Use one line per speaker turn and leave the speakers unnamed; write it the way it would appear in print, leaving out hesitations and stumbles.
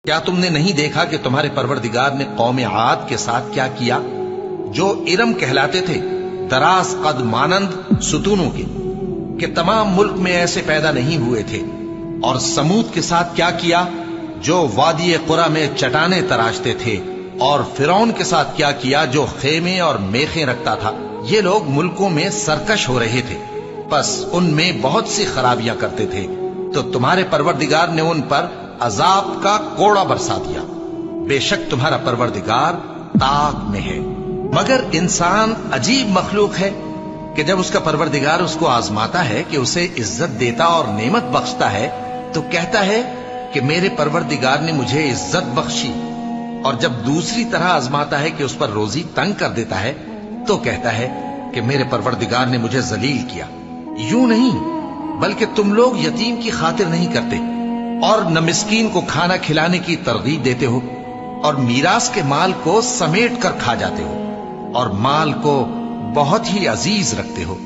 کیا تم نے نہیں دیکھا کہ تمہارے پروردگار نے قوم عاد کے ساتھ کیا کیا، جو ارم کہلاتے تھے، دراز قد مانند ستونوں کے، کہ تمام ملک میں ایسے پیدا نہیں ہوئے تھے؟ اور سمود کے ساتھ کیا کیا، جو وادی قرا میں چٹانیں تراشتے تھے؟ اور فرعون کے ساتھ کیا کیا، جو خیمے اور میخیں رکھتا تھا؟ یہ لوگ ملکوں میں سرکش ہو رہے تھے، پس ان میں بہت سی خرابیاں کرتے تھے، تو تمہارے پروردگار نے ان پر عذاب کا کوڑا برسا دیا۔ بے شک تمہارا پروردگار طاق میں ہے۔ مگر انسان عجیب مخلوق ہے کہ جب اس کا پروردگار اس کو آزماتا ہے کہ اسے عزت دیتا اور نعمت بخشتا ہے تو کہتا ہے کہ میرے پروردگار نے مجھے عزت بخشی، اور جب دوسری طرح آزماتا ہے کہ اس پر روزی تنگ کر دیتا ہے تو کہتا ہے کہ میرے پروردگار نے مجھے ذلیل کیا۔ یوں نہیں، بلکہ تم لوگ یتیم کی خاطر نہیں کرتے، اور نہ مسکین کو کھانا کھلانے کی ترغیب دیتے ہو، اور میراث کے مال کو سمیٹ کر کھا جاتے ہو، اور مال کو بہت ہی عزیز رکھتے ہو۔